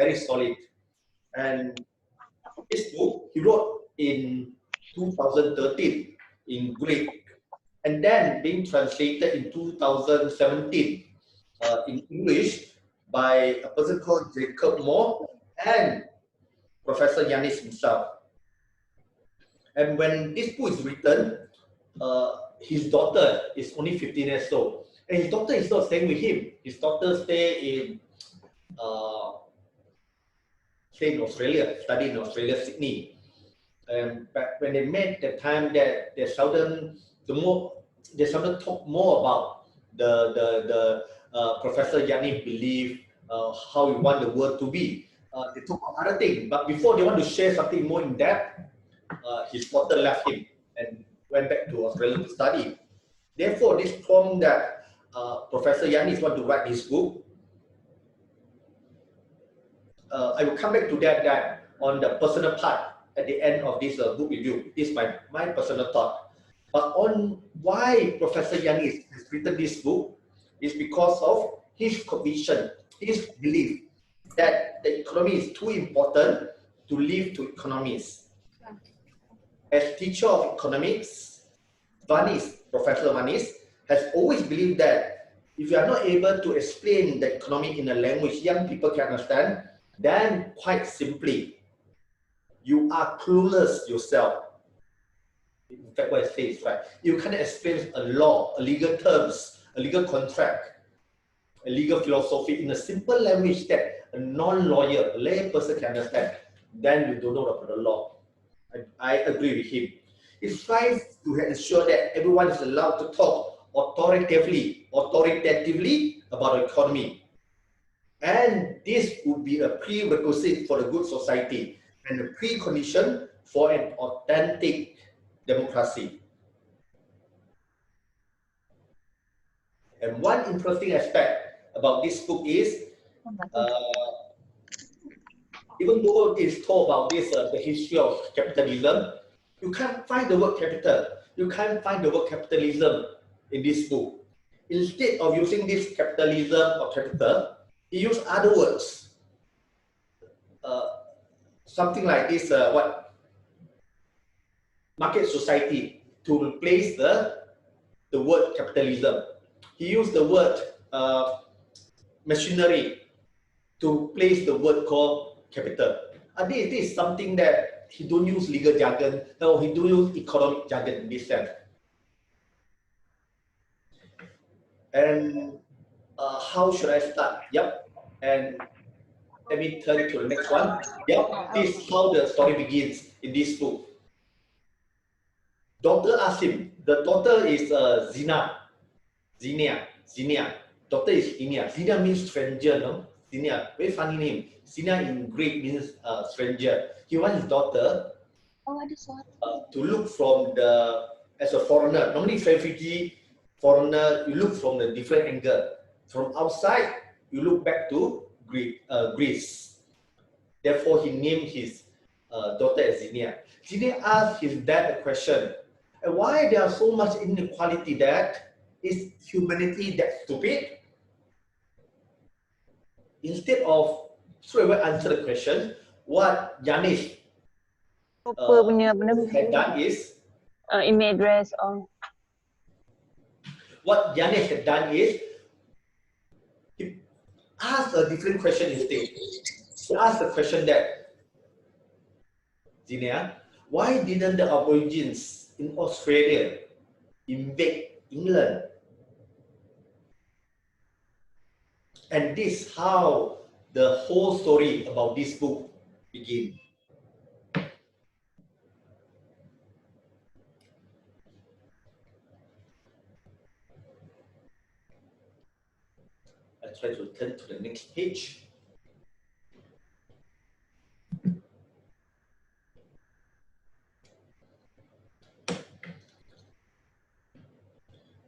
very solid. And this book he wrote in 2013 in Greek, and then being translated in 2017 in English by a person called Jacob Moore and Professor Yanis himself. And when this book is written, his daughter is only 15 years old. And his daughter is not staying with him. His daughter stay in Australia, study in Australia, Sydney. And back when they met, the time that they seldom talk more about the Professor Yanis belief, how we want the world to be. They talk about other things, but before they want to share something more in depth, his daughter left him and went back to Australia to study. Therefore, this prompted that Professor Yanis want to write this book. I will come back to that on the personal part at the end of this book review. This is my personal thought. But on why Professor Yanis has written this book is because of his conviction, his belief that the economy is too important to leave to economists. As teacher of economics, Professor Vanis has always believed that if you are not able to explain the economy in a language young people can understand, then quite simply, you are clueless yourself. In fact, what I say is right. You can't explain a law, a legal terms, a legal contract, a legal philosophy in a simple language that a non-lawyer, a lay person can understand. Then you don't know about the law. I agree with him. He strives to ensure that everyone is allowed to talk authoritatively about the economy. And this would be a prerequisite for a good society and a precondition for an authentic democracy. And one interesting aspect about this book is, even though it's told about this, the history of capitalism, you can't find the word capital. You can't find the word capitalism in this book. Instead of using this capitalism or capital, he used other words. Something like this, market society, to replace the word capitalism. He used the word machinery to replace the word called capital. This is something that he don't use legal jargon, no, he don't use economic jargon in this sense. And how should I start? Yep. And let me turn to the next one. Yep, this is how the story begins in this book. Doctor asked him, the daughter is Zina. Daughter is Zina. Zina means stranger, no? Zina, very funny name. Zina in Greek means stranger. He wants his daughter to look from as a foreigner. Normally, refugee, foreigner, you look from the different angle. From outside, you look back to Greece. Therefore, he named his daughter as Zina. Zina asked his dad a question. Why there are so much inequality that is humanity that stupid? Instead of straight away answer the question, what Yanis had done is email address on. What Yanis had done is he asked a different question instead. He asked the question that, Zina, why didn't the Aborigines in Australia invade England? And this is how the whole story about this book begins. I try to turn to the next page.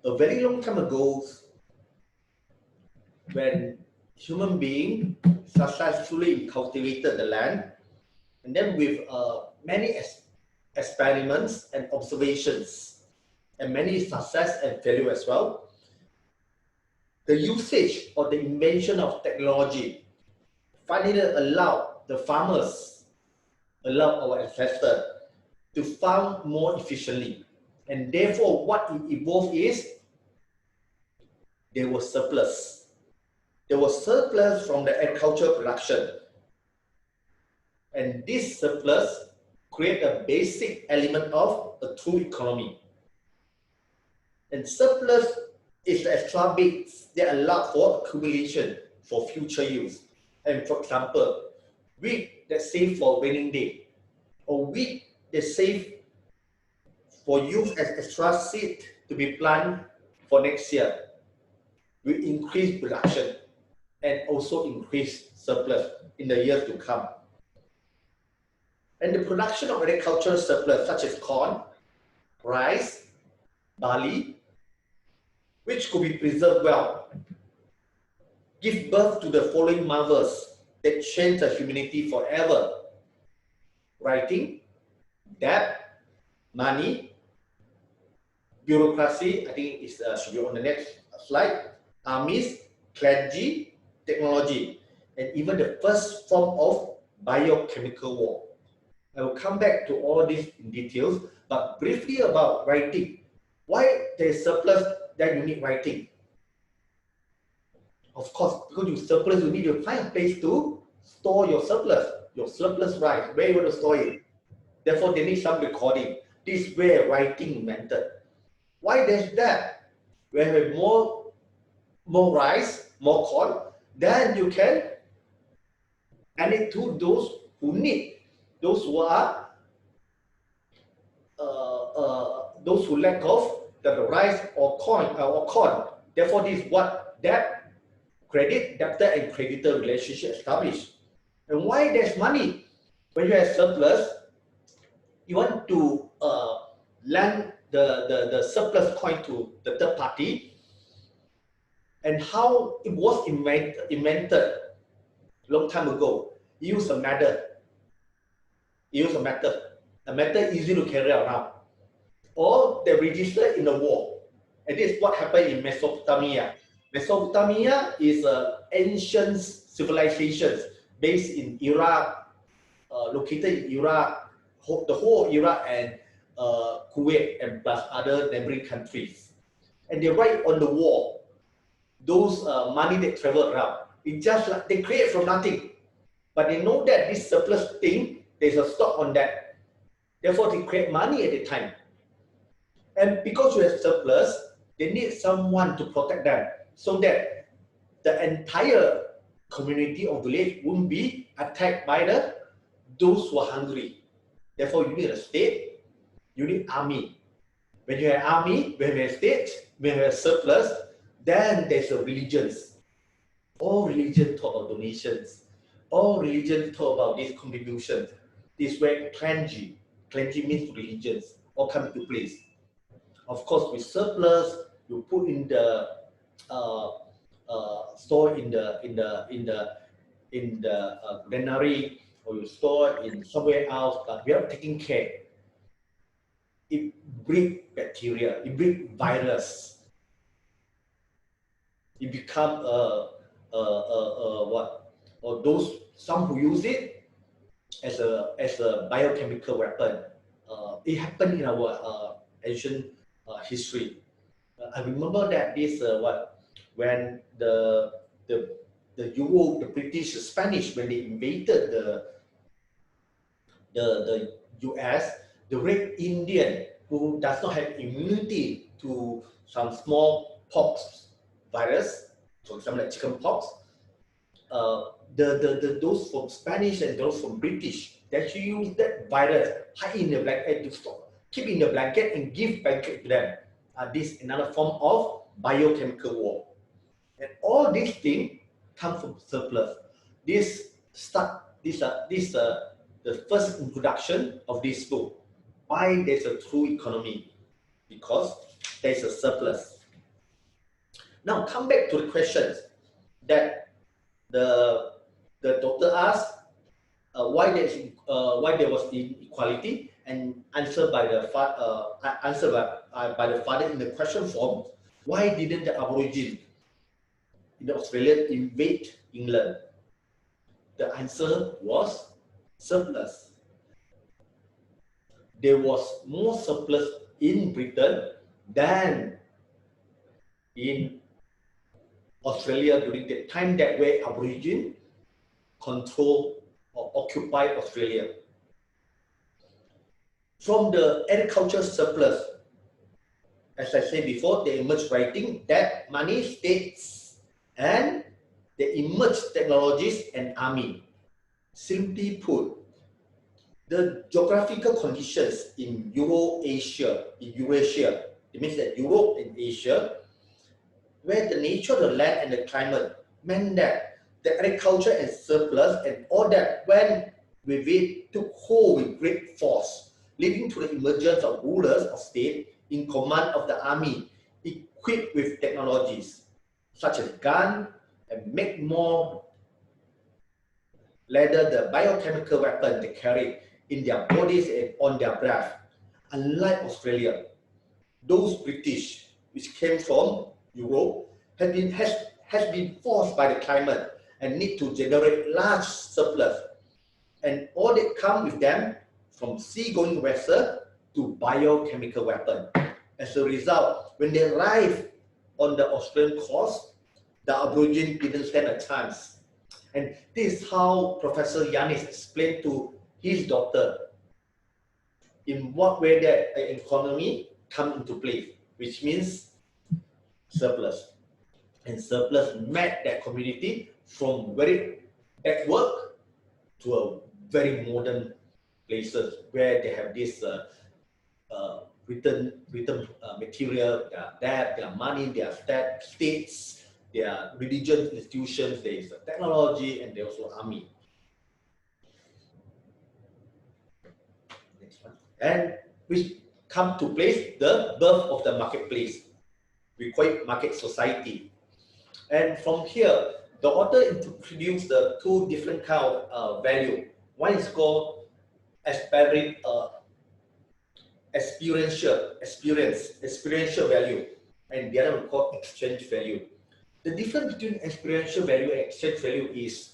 A very long time ago, when human beings successfully cultivated the land, and then with many experiments and observations, and many success and failure as well, the usage or the invention of technology finally allow the farmers, allow our ancestors to farm more efficiently. And therefore, what it evolved is there was surplus. There was surplus from the agricultural production. And this surplus create a basic element of a true economy. And surplus is the extra bits that allow for accumulation for future use. And for example, wheat that's saved for raining day, or wheat that's saved for use as extra seed to be planted for next year, will increase production and also increase surplus in the years to come. And the production of agricultural surplus such as corn, rice, barley, which could be preserved well, give birth to the following marvels that change the humanity forever: writing, debt, money, bureaucracy, I think it should be on the next slide, armies, clergy, technology, and even the first form of biochemical war. I will come back to all this in details, but briefly about writing. Why there is surplus that you need writing? Of course, because you surplus, you need to find a place to store your surplus rice, where you want to store it. Therefore, they need some recording. This is where writing invented. Why there's that? When you have more rice, more corn, then you can add it to those who need, those who are those who lack of the rice or corn. Therefore, this is what debt, credit, debtor and creditor relationship established. And why there's money? When you have surplus, you want to lend the surplus coin to the third party. And how it was invented long time ago, use a method. A method easy to carry around. Or they register in the wall. And this is what happened in Mesopotamia. Mesopotamia is an ancient civilization based in Iraq, located in Iraq, the whole Iraq and Kuwait and plus other neighboring countries. And they write on the wall those money that travel around. It's just like they create from nothing. But they know that this surplus thing, there's a stock on that. Therefore, they create money at the time. And because you have surplus, they need someone to protect them so that the entire community or village won't be attacked by those who are hungry. Therefore, you need a state, you need army. When you have army, when you have state, when you have surplus, then there's a religions. All religion talk about donations. All religion talk about this contribution. This is where clergy means religions, all come into place. Of course, with surplus, you put in the store in the granary, or you store in somewhere else, but we are taking care. It breeds bacteria, it breeds virus. It become what? Or those some who use it as a biochemical weapon. It happened in our ancient history. I remember that this when the Euro, the British, the Spanish, when they invaded the US, the Red Indian who does not have immunity to some small pox virus, for example like chicken pox, those from Spanish and those from British, they actually use that virus, hide in the blanket, keep in the blanket and give blanket to them. This is another form of biochemical war. And all these things come from surplus. This the first introduction of this book. Why there's a true economy? Because there's a surplus. Now come back to the questions that the doctor asked. Why there was inequality, and answered by the father in the question form. Why didn't the Aborigine in Australia invade England? The answer was surplus. There was more surplus in Britain than in Australia during the time that where Aborigine control or occupy Australia. From the agriculture surplus, as I said before, they emerged writing that money, states, and they emerged technologies and army. Simply put, the geographical conditions in Eurasia, it means that Europe and Asia, where the nature of the land and the climate meant that the agriculture and surplus and all that went with it took hold with great force, leading to the emergence of rulers of state in command of the army, equipped with technologies such as gun and make more later the biochemical weapon they carried in their bodies and on their breath. Unlike Australia, those British which came from Europe has been forced by the climate and need to generate large surplus, and all that come with them from sea-going vessel to biochemical weapon. As a result, when they arrived on the Australian coast, the Aborigine didn't stand a chance. And this is how Professor Yanis explained to his daughter in what way that an economy come into place, which means surplus. And surplus met that community from very backward to a very modern places where they have this written material, their money, their states, their religious institutions, there is technology, and there also army. Next one. And which come to place the birth of the marketplace. We call it market society. And from here, the author introduced the two different kind of value. One is called experiential value, and the other one called exchange value. The difference between experiential value and exchange value is,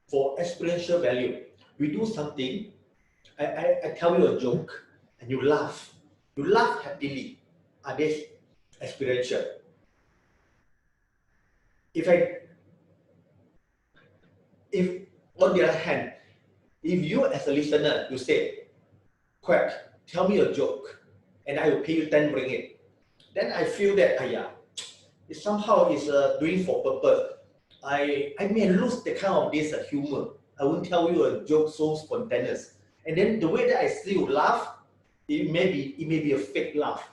for experiential value, we do something, I tell you a joke, and you laugh happily. Are they experiential? If on the other hand, if you as a listener, you say, Quek, tell me a joke, and I will pay you 10 ringgit, then I feel that, it somehow is doing for purpose. I may lose the kind of this humor. I won't tell you a joke so spontaneous. And then the way that I see you laugh, it may be a fake laugh.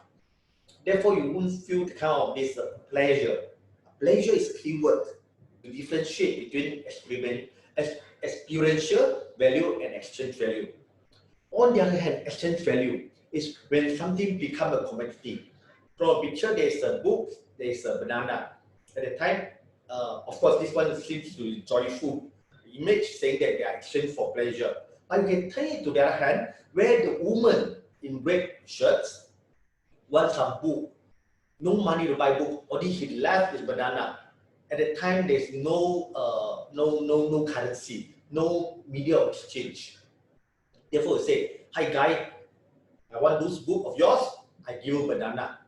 Therefore, you won't feel the kind of this pleasure. Pleasure is keyword to differentiate between experiential value and exchange value. On the other hand, exchange value is when something becomes a commodity. From a picture, there is a book, there is a banana. At the time, of course, this one seems to be joyful. The image saying that they are exchanged for pleasure. But you can turn it to the other hand, where the woman in red shirts wants some book, no money to buy book, only he left his banana. At the time, there's no currency, no media of exchange. Therefore, say, hi guy, I want this book of yours, I give you banana.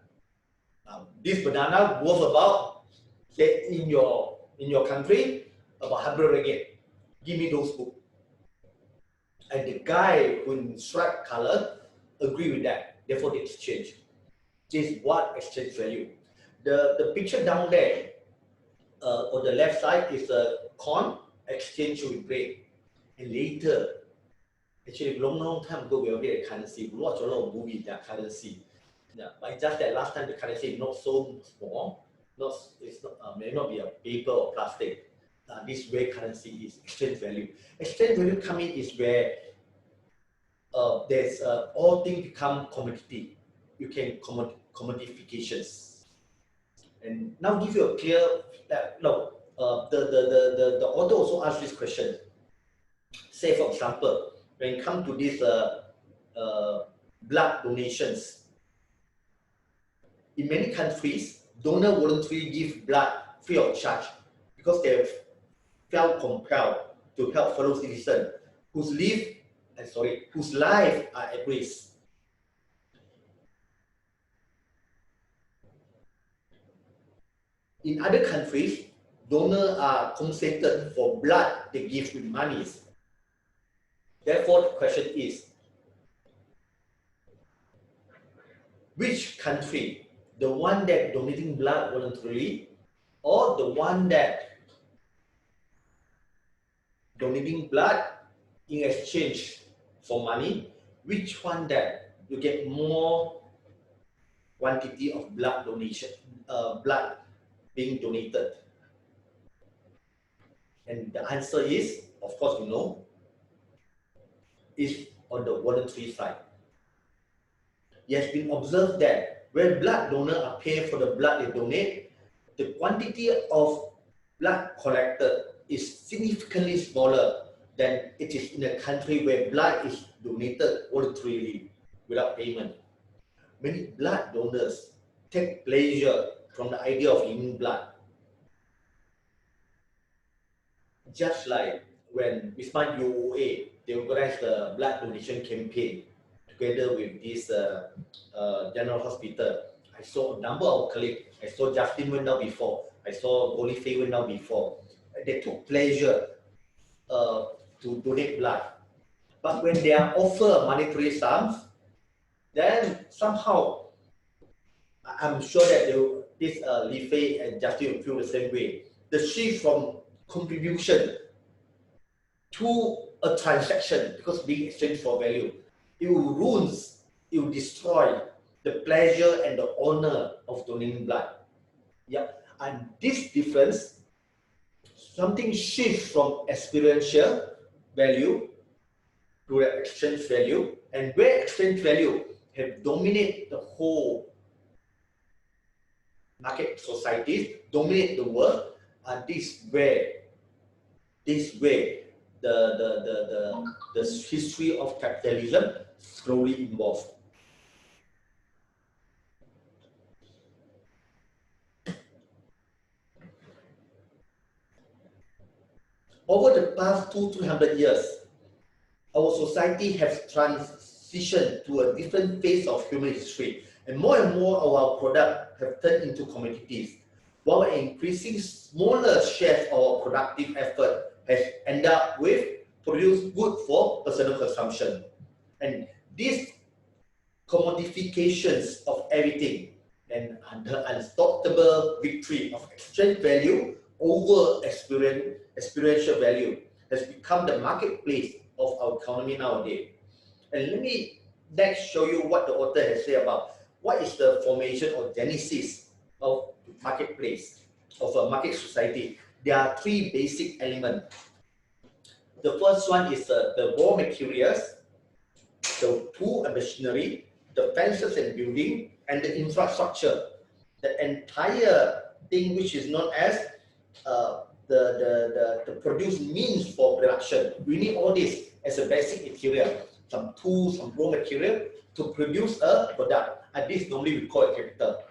This banana worth about, say, in your country, about 100 ringgit. Give me those books. And the guy who in striped color agree with that. Therefore, they exchange. This is what exchange value. The picture down there on the left side is a corn exchange with bread. And later, actually, long time ago, we already had currency. We watch a lot of movies that currency. Yeah, but it's just that last time the currency is not so small. May not be a paper or plastic. This way currency is exchange value. Exchange value coming is where there's all things become commodity. You can commodifications. And now give you a clear that no. The author also asked this question. Say for example, when it comes to this blood donations, in many countries, donor voluntarily give blood free of charge because they felt compelled to help fellow citizens whose lives are at risk. In other countries, donors are compensated for blood they give with money. Therefore, the question is, which country, the one that donating blood voluntarily or the one that donating blood in exchange for money, which one that you get more quantity of blood donation, blood being donated? And the answer is, of course, you know, is on the voluntary side. It has been observed that when blood donors are paid for the blood they donate, the quantity of blood collected is significantly smaller than it is in a country where blood is donated voluntarily without payment. Many blood donors take pleasure from the idea of giving blood. Just like when Wisma UOA, they organized the blood donation campaign together with this general hospital. I saw a number of colleagues. I saw Justin went down before. I saw Bolife went down before. They took pleasure to donate blood. But when they are offered monetary sums, then somehow I'm sure that this Life and Justin will feel the same way. The shift from contribution to a transaction, because being exchanged for value, it will destroy the pleasure and the honor of donating blood. Yeah, and this difference, something shifts from experiential value to the exchange value, and where exchange value have dominated the whole market societies, dominate the world, and this way the history of capitalism slowly evolved. Over the past 200-300 years, our society has transitioned to a different phase of human history, and more of our products have turned into commodities, while an increasing smaller share of our productive effort has ended up with produce good for personal consumption. And these commodifications of everything and the unstoppable victory of exchange value over experiential value has become the marketplace of our economy nowadays. And let me next show you what the author has said about what is the formation or genesis of marketplace, of a market society. There are three basic elements. The first one is the raw materials, the tool and machinery, the fences and building, and the infrastructure. The entire thing which is known as the produced means for production. We need all this as a basic material, some tools, some raw material to produce a product. And this normally we call it capital.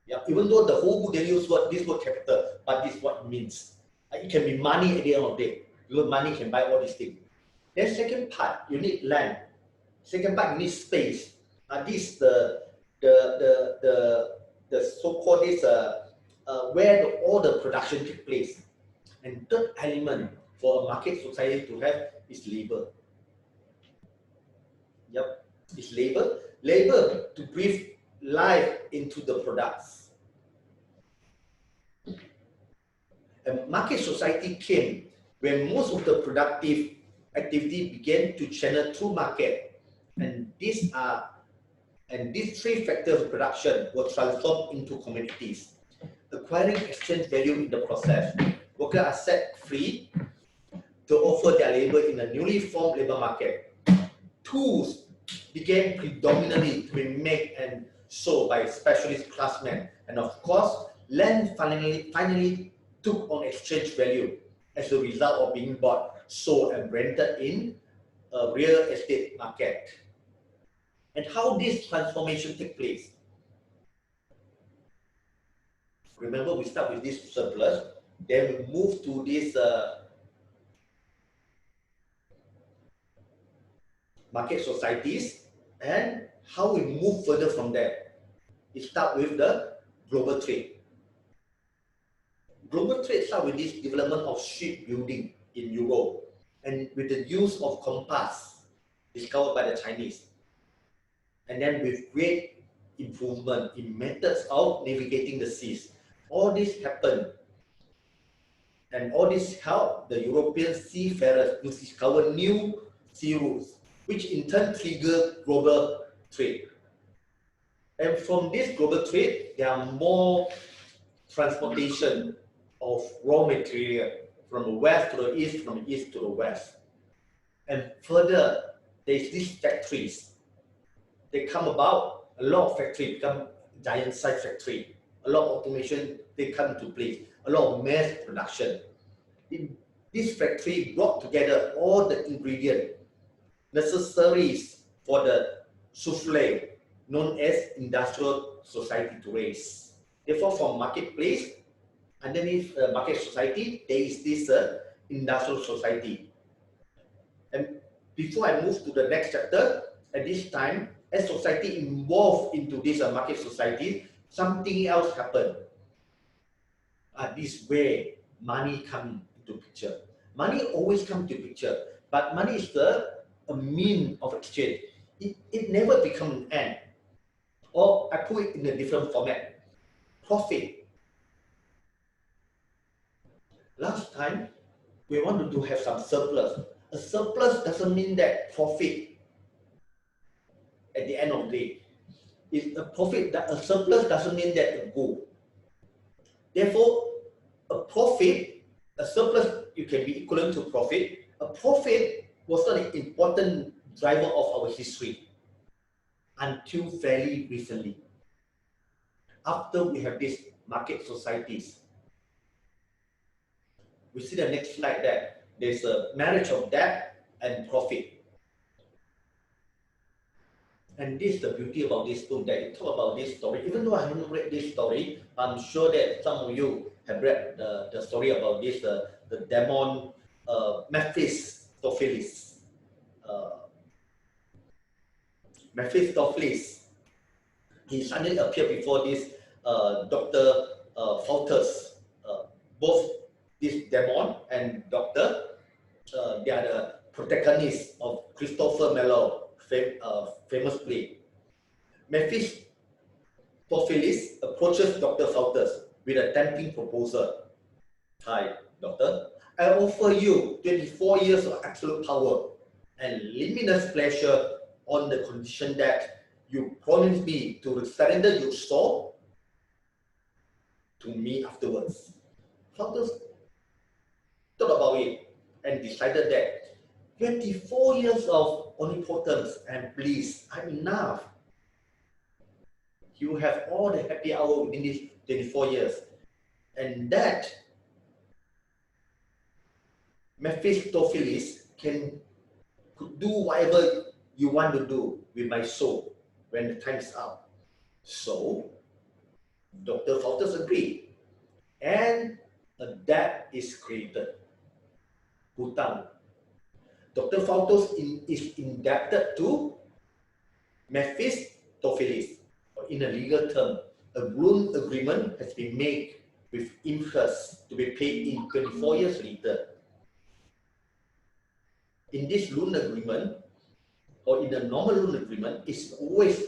Yeah, even though the whole book they use this word capital, but this is what it means. It can be money at the end of the day. Your money can buy all these things. Then second part, you need land. Second part, you need space. This the so-called this where all the production take place. And third element for a market society to have is labor. Yep, it's labor. Labor to breathe life into the products. A market society came when most of the productive activity began to channel through market, and these three factors of production were transformed into commodities, acquiring exchange value in the process. Workers are set free to offer their labor in a newly formed labor market. Tools began predominantly to be made and sold by specialist craftsmen, and of course, land finally took on exchange value as a result of being bought, sold, and rented in a real estate market. And how this transformation take place? Remember, we start with this surplus. Then we move to this market societies, and how we move further from there. We start with the global trade. Global trade starts with this development of shipbuilding in Europe, and with the use of compass discovered by the Chinese. And then with great improvement in methods of navigating the seas. All this happened, and all this helped the European seafarers to discover new sea routes, which in turn trigger global trade. And from this global trade, there are more transportation of raw material from the west to the east, from the east to the west. And further, there's these factories. They come about, a lot of factories become giant size factory. A lot of automation, they come into place. A lot of mass production. This factory brought together all the ingredients necessaries for the souffle known as industrial society to raise. Therefore, from marketplace, underneath market society, there is this industrial society. And before I move to the next chapter, at this time, as society evolved into this market society, something else happened. This way, money comes into picture. Money always comes into picture, but money is a mean of exchange. It never becomes an end. Or I put it in a different format. Profit. Last time, we wanted to have some surplus. A surplus doesn't mean that profit at the end of the day. It's a profit, that a surplus doesn't mean that a goal. Therefore, a profit, a surplus, you can be equivalent to profit. A profit was not an important driver of our history until fairly recently. After we have these market societies, we see the next slide there. There's a marriage of debt and profit. And this is the beauty about this book, that it talks about this story. Even though I haven't read this story, I'm sure that some of you have read the story about this, the demon Mephistopheles. Mephistopheles, he suddenly appeared before this Dr. Faustus. Both this demon and doctor, they are the protagonists of Christopher Marlowe famous play. Mephistopheles approaches Dr. Faustus with a tempting proposal. Hi, doctor. I offer you 24 years of absolute power and limitless pleasure on the condition that you promise me to surrender your soul to me afterwards. Faustus thought about it and decided that 24 years of omnipotence and bliss are enough. You have all the happy hour within these 24 years. And that Mephistopheles could do whatever you want to do with my soul when the time is up. So, Dr. Faustus agreed. And a debt is created. Hutang. Dr. Faustus is indebted to Mephistopheles. In a legal term, a loan agreement has been made with interest to be paid in 24 years later. In this loan agreement, or in a normal loan agreement, it's not always,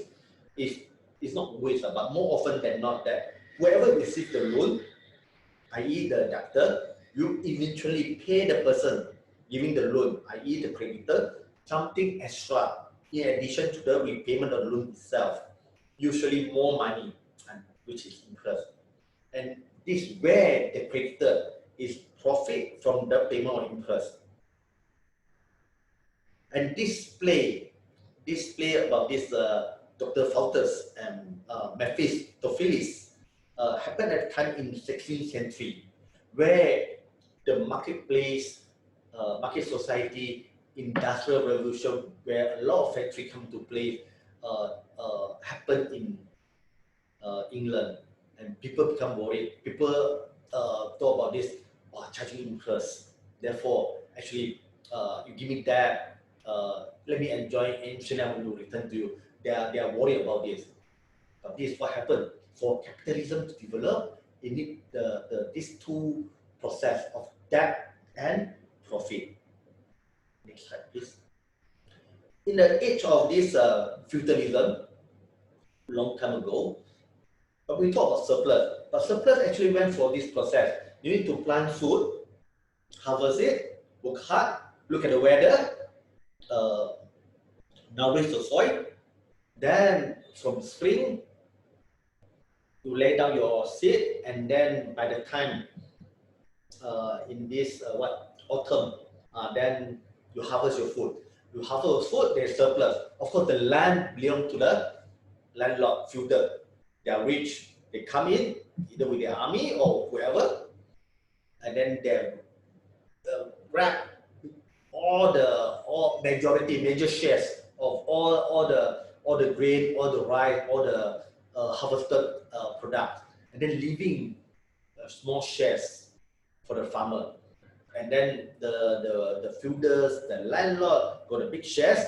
but more often than not, that whoever receives the loan, i.e. the debtor, you eventually pay the person giving the loan, i.e. the creditor, something extra in addition to the repayment of the loan itself, usually more money, which is interest. And this is where the creditor is profit from the payment of interest. And this play about this Dr. Faustus and Mephistopheles happened at the time in the 16th century, where the marketplace, market society, industrial revolution, where a lot of factories come to play, happened in England, and people become worried. People talk about this, charging interest. Therefore, actually, you give me that, let me enjoy, and I will return to you. They are worried about this. But this is what happened. For capitalism to develop, it need these two process of debt and profit. Next slide, please. In the age of this feudalism, long time ago, but we talk about surplus. But surplus actually went for this process. You need to plant food, harvest it, work hard, look at the weather, nourish the soil. Then from spring, you lay down your seed, and then by the time in this autumn, then you harvest your food. You harvest food, there's surplus. Of course, the land belongs to the landlord, feudal. They are rich. They come in either with their army or whoever, and then they grab all major shares of all the grain, all the rice, all the harvested product, and then leaving small shares for the farmer. And then the feudals, the landlord got the big shares,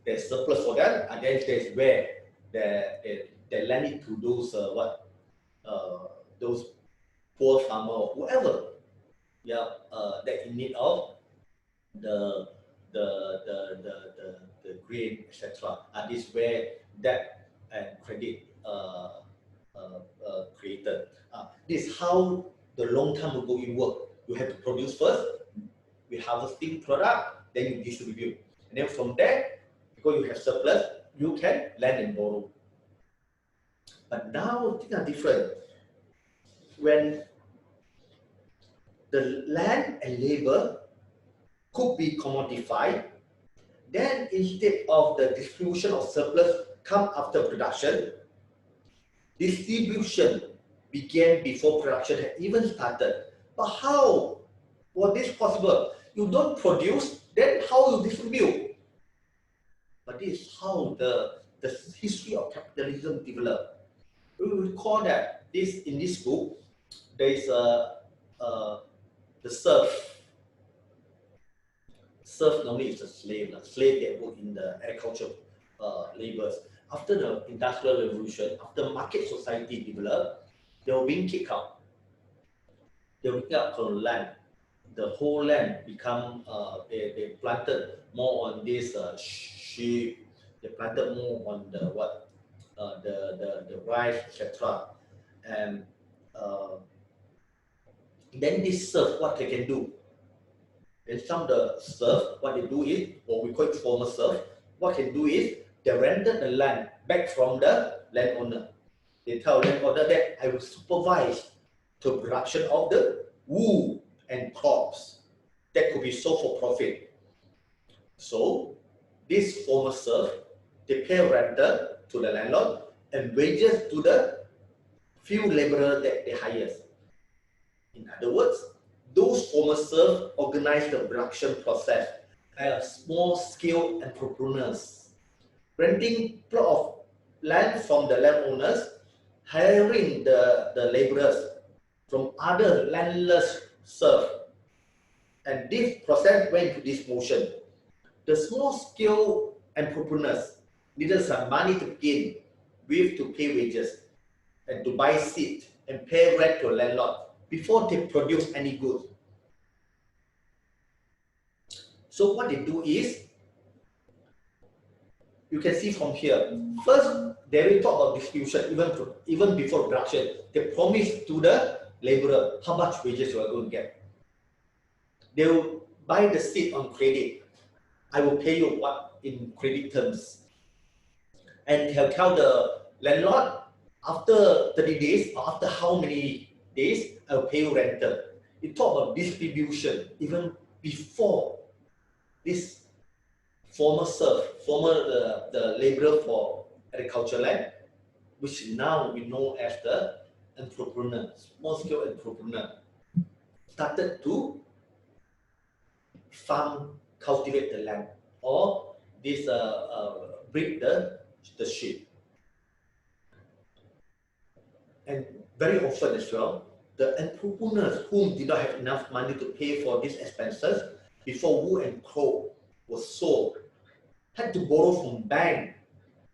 there's surplus for them, and then there's where they lend it to those poor farmer or whoever, that in need of the grain, etc. And this is where debt and credit created. This is how the long time ago it worked. You have to produce first, we harvesting product, then you distribute. And then from there, because you have surplus, you can lend and borrow. But now things are different. When the land and labor could be commodified, then instead of the distribution of surplus come after production, distribution began before production had even started. But how was this possible? You don't produce, then how you distribute? But this is how the history of capitalism developed. We will call that in this book, there is the serf. Serf normally is a slave that work in the agriculture labors. After the Industrial Revolution, after market society developed, they were being kicked out. They were kicked out from the land. The whole land become, they planted more on this sheep, they planted more on the rice, etc. And then this serf, what they can do? And some of the serf, what they do is, what we call it former serf, what they do is, they rented the land back from the landowner. They tell landowner that I will supervise the production of the wool and crops that could be sold for profit. So this former serf, they pay rental to the landlord and wages to the few laborers that they hire. In other words, those former serfs organize the production process at a small scale entrepreneurs, renting plot of land from the landowners, hiring the laborers from other landless serfs. And this process went to this motion. The small scale entrepreneurs needed some money to begin with to pay wages and to buy seed and pay rent to a landlord before they produce any goods. So what they do is, you can see from here, first they will talk about distribution even before production. They promise to the laborer how much wages you are going to get. They will buy the seed on credit. I will pay you what in credit terms. And they'll tell the landlord, after 30 days or after how many days, I'll pay you rental. You talk about distribution even before this former serf, the laborer for agricultural land, which now we know as the entrepreneur, small scale entrepreneur, started to farm, cultivate the land, or this breed the sheep. And very often as well, the entrepreneurs whom did not have enough money to pay for these expenses before Wu and Co was sold had to borrow from bank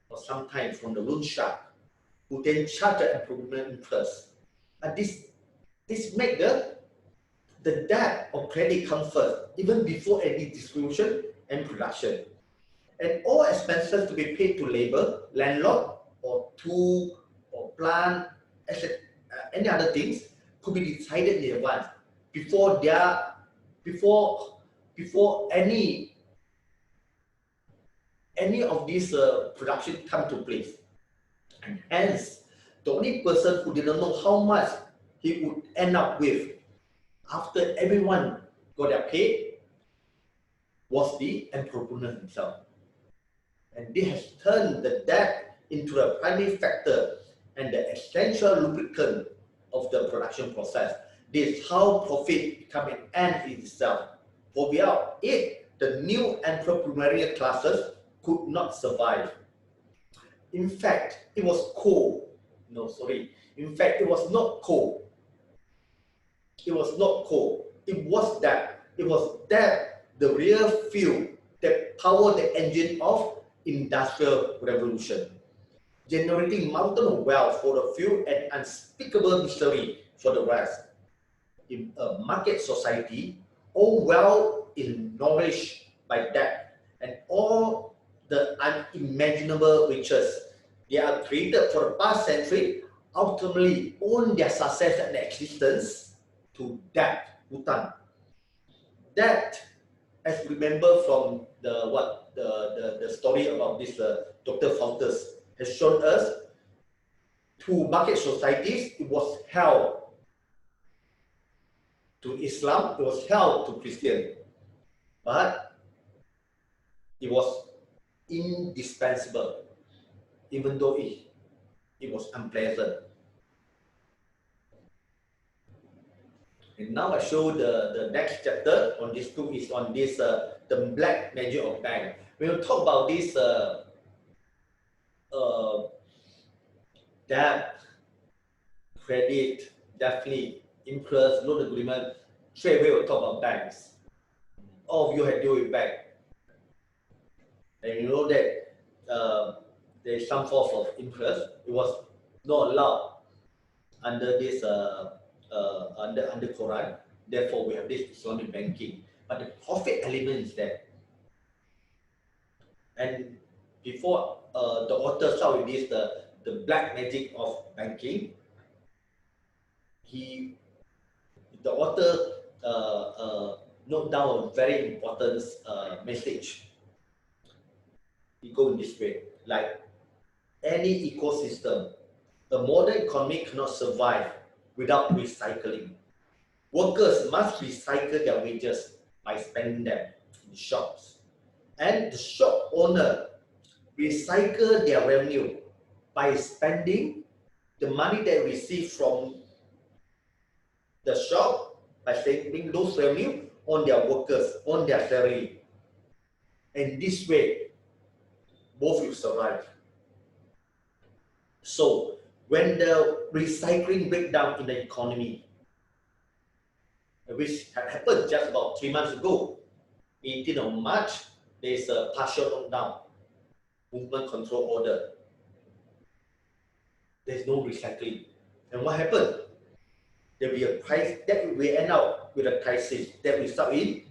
or sometimes from the loan shark, who then charged the entrepreneur interest. And this made the debt of credit come first, even before any distribution and production. And all expenses to be paid to labor, landlord, or tool, or plant, etc., any other things could be decided in advance before any of these production come to place. And hence, the only person who didn't know how much he would end up with after everyone got their pay was the entrepreneur himself. And this has turned the debt into a primary factor and the essential lubricant of the production process. This is how profit becomes an end in itself. For without it, the new entrepreneurial classes could not survive. In fact, it was coal. No, sorry. In fact, it was not coal. It was not coal. It was that. It was that the real fuel that powered the engine of industrial revolution, generating mountain of wealth for the few and unspeakable misery for the rest. In a market society, all wealth is nourished by debt, and all the unimaginable riches they are created for the past century ultimately owe their success and existence to debt, hutang. Debt, as remember from the story about this Dr. Faultus has shown us, to market societies it was hell, to Islam it was hell, to Christian, but it was indispensable, even though it was unpleasant. And now I show the next chapter on this book is on this the black magic of bank. We will talk about this debt, credit, definitely interest, loan agreement. Straight away we'll talk about banks. All of you have dealt with bank. And you know that there is some form of interest. It was not allowed under this under Quran. Therefore, we have this Islamic banking. But the profit element is there. And before the author start with this, the black magic of banking, the author note down a very important message. It goes in this way: like any ecosystem, a modern economy cannot survive without recycling. Workers must recycle their wages by spending them in shops. And the shop owner recycle their revenue by spending the money they receive from the shop, by spending those revenue on their workers, on their salary. And this way, both will survive. So, when the recycling breakdown in the economy, which had happened just about 3 months ago, 18th of March, there is a partial lockdown, movement control order. There is no recycling. And what happened? There will be a price that we end up with a crisis that will result in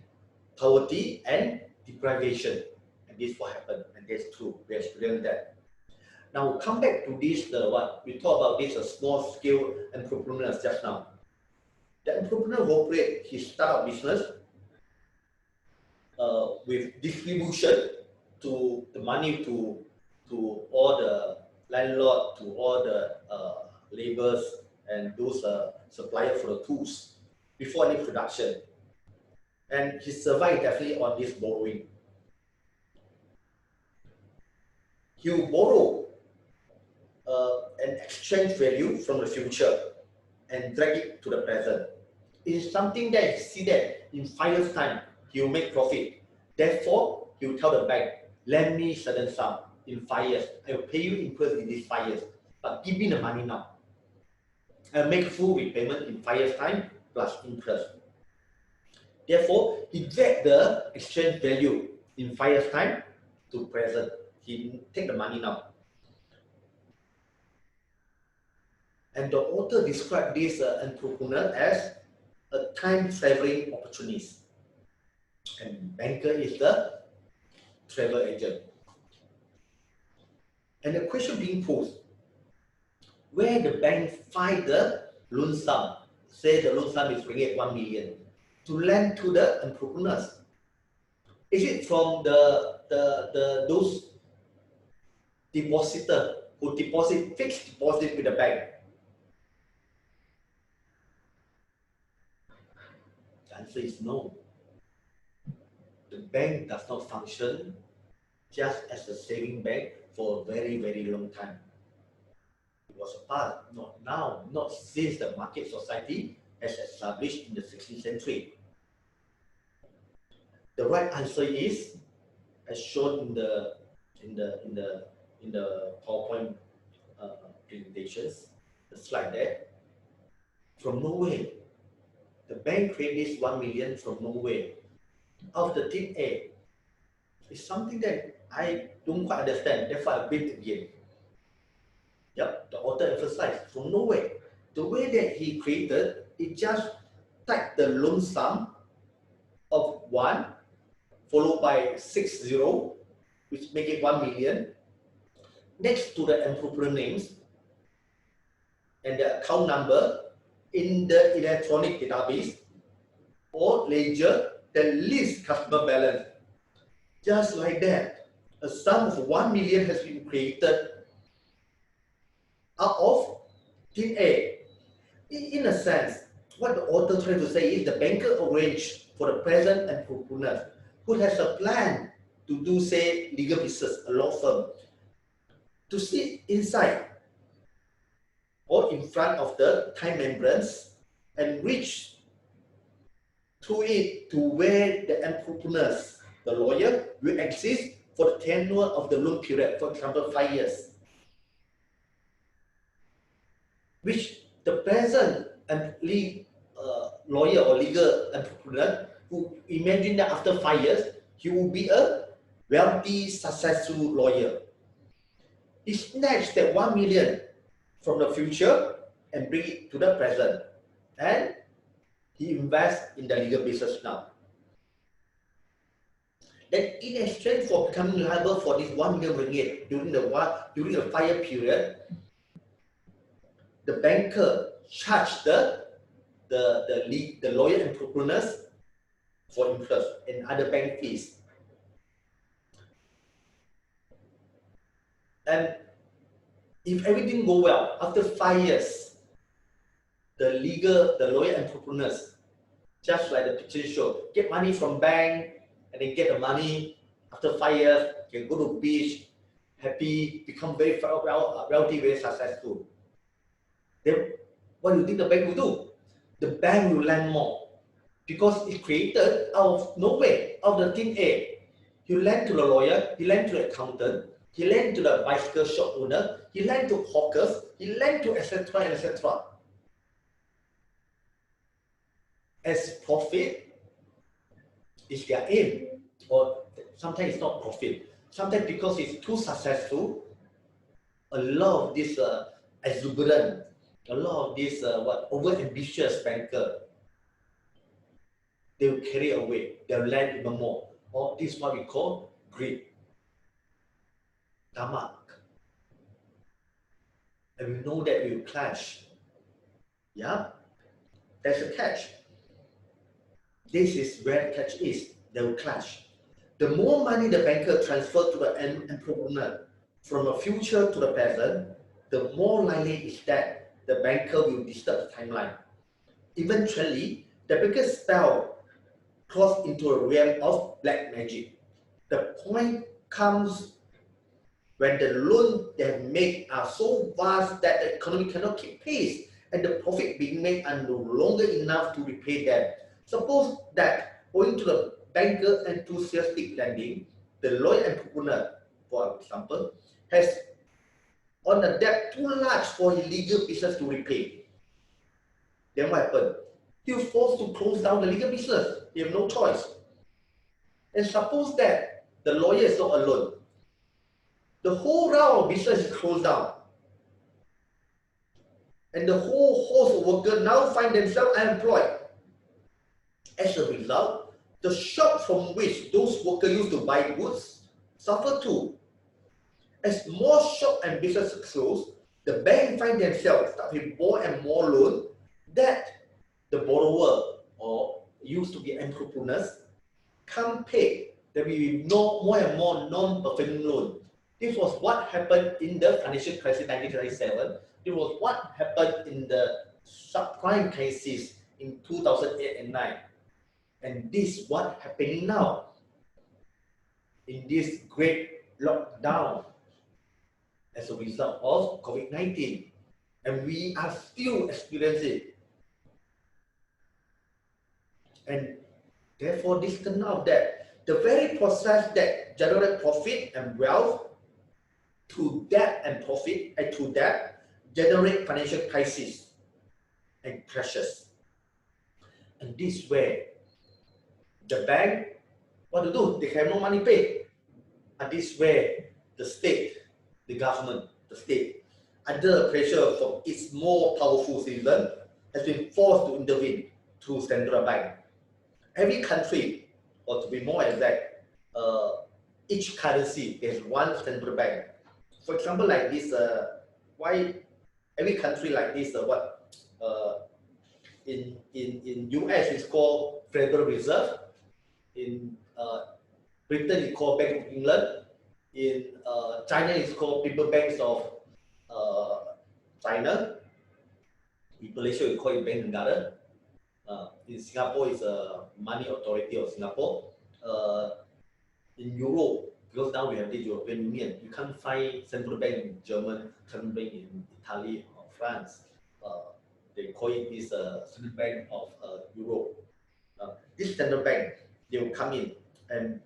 poverty and deprivation. And this is what happened, and that's true. We experienced that. Now we'll come back to this, we talked about this small scale entrepreneurs just now. The entrepreneur who operate his startup business with distribution to the money to all the landlord, to all the laborers and those suppliers for the tools before any production. And he survived definitely on this borrowing. He will borrow an exchange value from the future and drag it to the present. It is something that you see that in 5 years' time, he will make profit. Therefore, he will tell the bank, lend me certain sum in 5 years. I will pay you interest in these 5 years, but give me the money now. and make full repayment in 5 years' time plus interest. Therefore, he get the exchange value in 5 years' time to present. He take the money now. And the author described this entrepreneur as a time-traveling opportunist. And banker is the travel agent. And the question being posed, where the bank find the loan sum, say the loan sum is ringgit 1 million, to lend to the entrepreneurs? Is it from those depositor who deposit fixed deposit with the bank? The answer is no. The bank does not function just as a saving bank for a very, very long time. It was a part, not now, not since the market society has established in the 16th century. The right answer is, as shown in the PowerPoint presentations, the slide there, from nowhere. The bank created this 1 million from nowhere, out of the thin air. It's something that I don't quite understand. Therefore, I read again. Yep, the author emphasized from nowhere. The way that he created, it just typed the loan sum of 1 followed by 60, which make it 1 million. Next to the entrepreneur names and the account number in the electronic database, or ledger that lists customer balance. Just like that, a sum of 1 million has been created out of thin air. In a sense, what the author trying to say is the banker arranged for the present entrepreneur who has a plan to do, say, legal business, a law firm, to sit inside or in front of the time membranes and reach through it to where the entrepreneurs, the lawyer, will exist for the tenure of the loan period, for example, 5 years. Which the present lawyer or legal entrepreneur who imagine that after 5 years, he will be a wealthy, successful lawyer. He snatched that 1 million from the future and bring it to the present. And he invests in the legal business now. Then in exchange for becoming liable for this 1 million ringgit during the 5 year period, the banker charged the lawyer entrepreneurs for interest and other bank fees. And if everything go well, after 5 years, the lawyer entrepreneurs, just like the picture show, get money from bank and then get the money after 5 years, can go to beach, happy, become very wealthy, very successful. Then what do you think the bank will do? The bank will lend more because it's created out of nowhere, out of the thin air. You lend to the lawyer, he lend to the accountant, he lend to the bicycle shop owner, he lend to hawkers, he lend to etc. etc. As profit is their aim, or sometimes it's not profit. Sometimes because it's too successful, a lot of this exuberant, a lot of this over-ambitious banker, they will carry away, they'll lend even more. Or this is what we call greed, tamak. And we know that we will clash. Yeah, that's a catch. This is where the catch is. They will clash. The more money the banker transfers to the entrepreneur from the future to the present, the more likely is that the banker will disturb the timeline. Eventually, the banker's spell cross into a realm of black magic. The point comes when the loans they have made are so vast that the economy cannot keep pace and the profit being made are no longer enough to repay them. Suppose that owing to the banker enthusiastic lending, the lawyer entrepreneur, for example, has on a debt too large for his legal business to repay. Then what happened? He was forced to close down the legal business. He have no choice. And suppose that the lawyer is not alone. The whole round of business is closed down. And the whole host of workers now find themselves unemployed. As a result, the shop from which those workers used to buy goods suffer too. As more shops and businesses close, the bank find themselves with more and more loans that the borrower, or used to be entrepreneurs, can't pay. There will be more and more non-performing loans. This was what happened in the financial crisis 1937. It was what happened in the subprime crisis in 2008 and 9. And this is what happening now in this great lockdown as a result of COVID-19. And we are still experiencing it. And therefore, this turns out that the very process that generates profit and wealth to that and profit and to that generate financial crisis and crashes. And this is where the bank, what to do? They have no money pay. And this is where the state, the government, the state, under pressure from its more powerful citizen, has been forced to intervene through central bank. Every country, or to be more exact, each currency has one central bank. For example, like this, why every country like this, in US it's called Federal Reserve. In Britain it's called Bank of England. In China it's called People Banks of China. In Malaysia we call it Bank Negara. In Singapore it's a Money Authority of Singapore. In Europe, because now we have the European Union, you can't find central bank in Germany, central bank in Italy or France. They call it this central bank of Europe. This central bank, they will come in and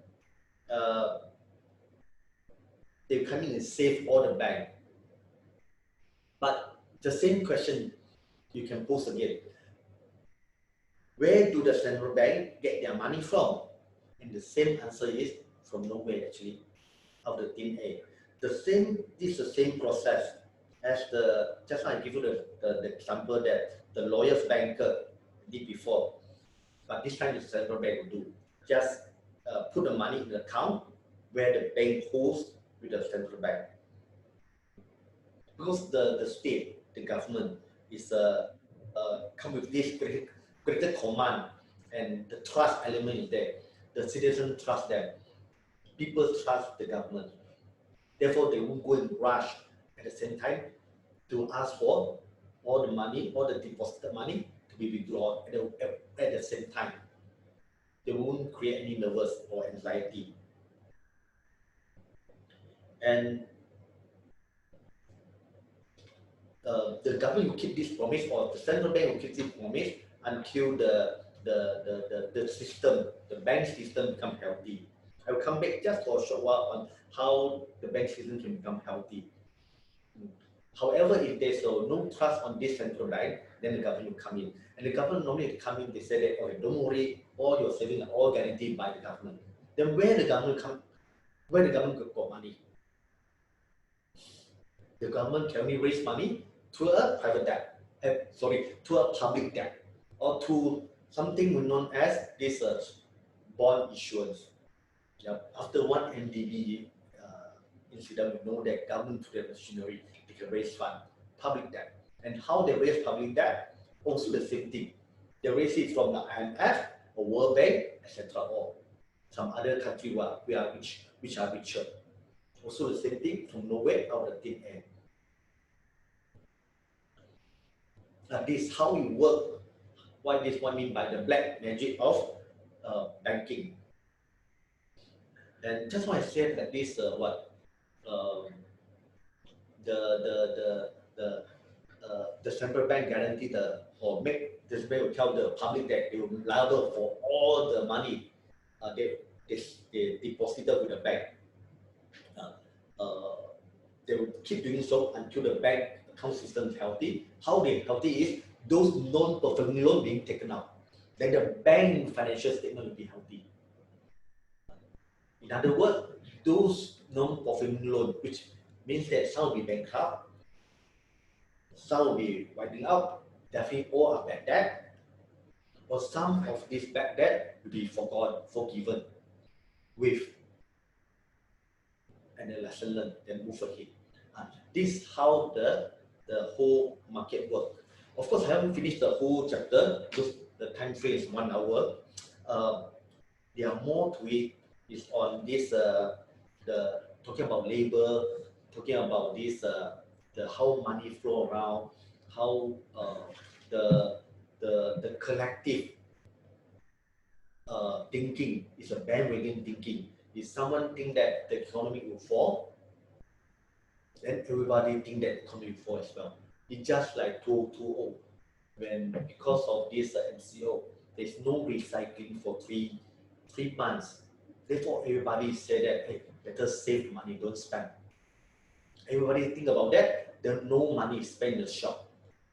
they will come in and save all the bank. But the same question you can pose again. Where do the central bank get their money from? And the same answer is from nowhere, actually, out of the thin air. This is the same process as just now I give you the example that the lawyer's banker did before. But this time the central bank will do. Just put the money in the account where the bank holds with the central bank. Because the state, the government, is come with this greater command, and the trust element is there. The citizens trust them. People trust the government. Therefore, they won't go and rush at the same time to ask for all the money, all the deposited money to be withdrawn at the same time. They won't create any nervous or anxiety. And the government will keep this promise, or the central bank will keep this promise until the system, the bank system become healthy. I will come back just for a short while on how the bank system can become healthy. However, if there's no trust on this central bank, then the government will come in. And the government normally come in, they say that, okay, don't worry, all your savings are all guaranteed by the government. Then where the government got money? The government can only raise money through a private debt, through a public debt, or through something known as this bond issuance. After one MDB incident, we know that government through the machinery, they can raise fund, public debt. And how they raise public debt, also the same thing. They raise it from the IMF or World Bank, etc., or some other country which are richer. Also the same thing from nowhere out of the thin air. And this is how you work. What this one mean by the black magic of banking. And just what I said that this the central bank guarantee or make this bank will tell the public that they will be liable for all the money they deposited with the bank. They will keep doing so until the bank account system is healthy. How they healthy is those non-performing loans being taken out, then the bank financial statement will be healthy. In other words, those non-performing loans, which means that some will be bankrupt, some will be wiping out, definitely all are bad debt, or some of this bad debt will be forgiven with and a lesson learned, then move ahead. This is how the whole market works. Of course, I haven't finished the whole chapter because the time frame is 1 hour. There are more to it. Is on this the talking about labor, talking about this the how money flow around, how the collective thinking is a bandwagon thinking. If someone think that the economy will fall, then everybody think that the economy will fall as well. It's just like 2020, when because of this MCO, there's no recycling for three months. Therefore, everybody said that, hey, better save money, don't spend. Everybody think about that, then no money spent in the shop.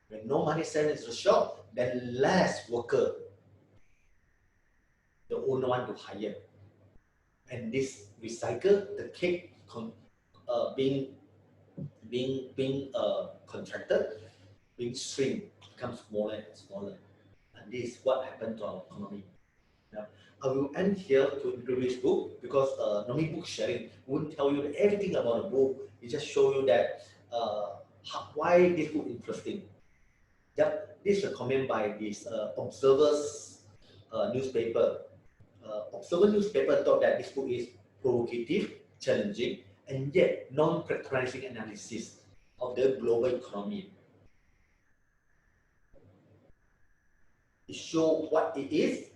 When no money spent in the shop, then less worker the owner want to hire. And this recycle, the cake being contracted, being shrink, becomes smaller and smaller. And this is what happened to our economy. Now, I will end here to introduce book because normally book sharing won't tell you everything about the book. It just show you that why this book interesting. Yep, this is a comment by this Observer's newspaper. Observer newspaper thought that this book is provocative, challenging, and yet non-patronizing analysis of the global economy. It shows what it is,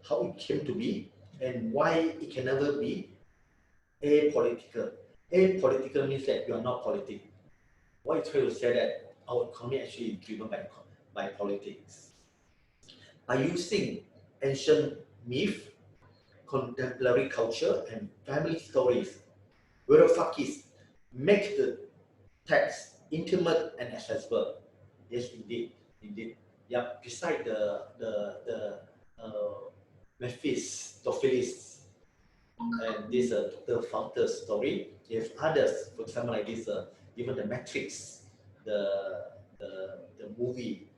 how it came to be, and why it can never be apolitical. Apolitical means that you are not politics. What it trying to say that our economy actually is driven by politics. By using ancient myth, contemporary culture, and family stories, Varoufakis make the text intimate and accessible. Yes, indeed, indeed. Yeah, beside the Mephistopheles and this Dr. Founder's story, you have others, for example, like this, even the Matrix, the movie.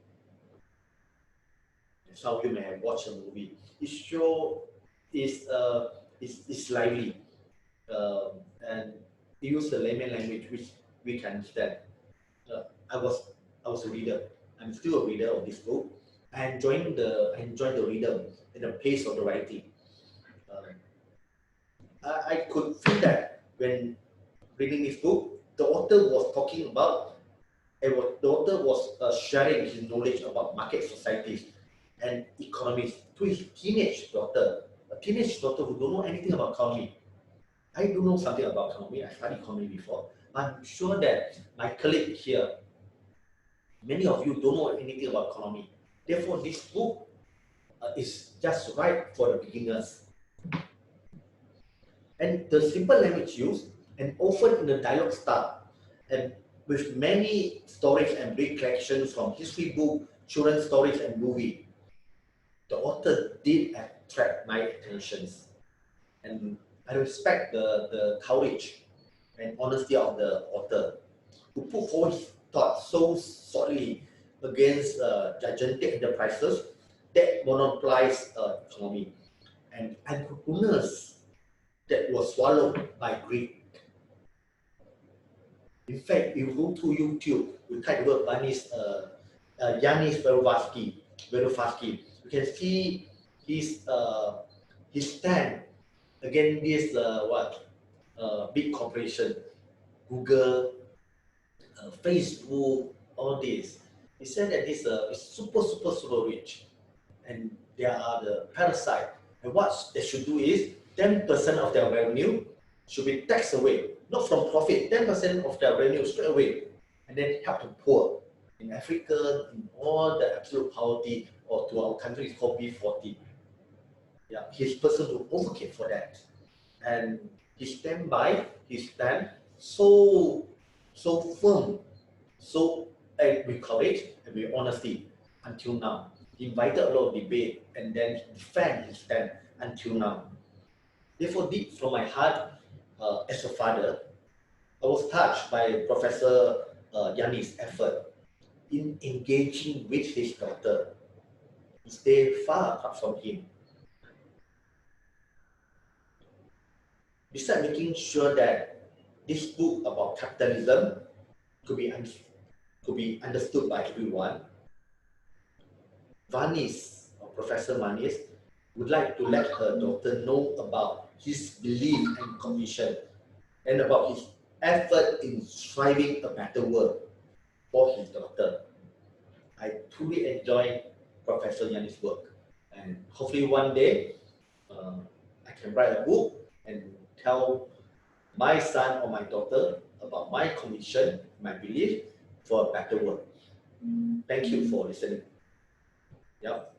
Some of you may have watched the movie. It show is lively and use the layman language which we can understand. I was a reader. I'm still a reader of this book. I enjoyed the reader and the pace of the writing. I could feel that when reading this book, the author was talking about, the author was sharing his knowledge about market societies and economies to his teenage daughter, a teenage daughter who don't know anything about economy. I do know something about economy. I studied economy before. I'm sure that my colleague here, many of you don't know anything about economy. Therefore, this book is just right for the beginners. And the simple language used, and often in the dialogue style, and with many stories and recollections from history book, children's stories, and movie, the author did attract my attentions. And I respect the courage and honesty of the author to put forward his thoughts so solidly against gigantic enterprises that monopolize economy and entrepreneurs that were swallowed by greed. In fact, if you go to YouTube, you type the word Yanis Varoufakis, you can see his stand against this big corporation, Google, Facebook, all this. He said that this is super rich, and they are the parasite. And what they should do is 10% of their revenue should be taxed away, not from profit. 10% of their revenue straight away, and then help the poor in Africa, in all the absolute poverty, or to our country is called B40. Yeah, he's person to advocate for that, and he stand so firm, so with courage and with honesty. until now. He invited a lot of debate and then defend his stand until now. Therefore, deep from my heart, as a father, I was touched by Professor Yanni's effort in engaging with his daughter. He stayed far apart from him. Besides making sure that this book about capitalism could be understood by everyone, Vanis, or Professor Vanis, would like to let her daughter know about his belief and conviction and about his effort in striving a better world for his daughter. I truly enjoy Professor Yanni's work, and hopefully one day I can write a book and tell my son or my daughter about my conviction, my belief for a better world. Thank you for listening. Yep.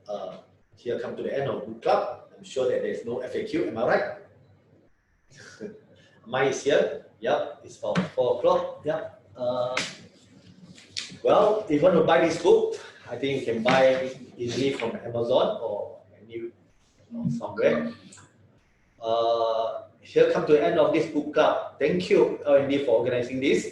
Here come to the end of book club. I'm sure that there's no FAQ. Am I right? Mine is here. Yep. It's about 4 o'clock. Yep. Well, if you want to buy this book, I think you can buy easily from Amazon or somewhere. Here come to the end of this book club. Thank you, LND, for organizing this.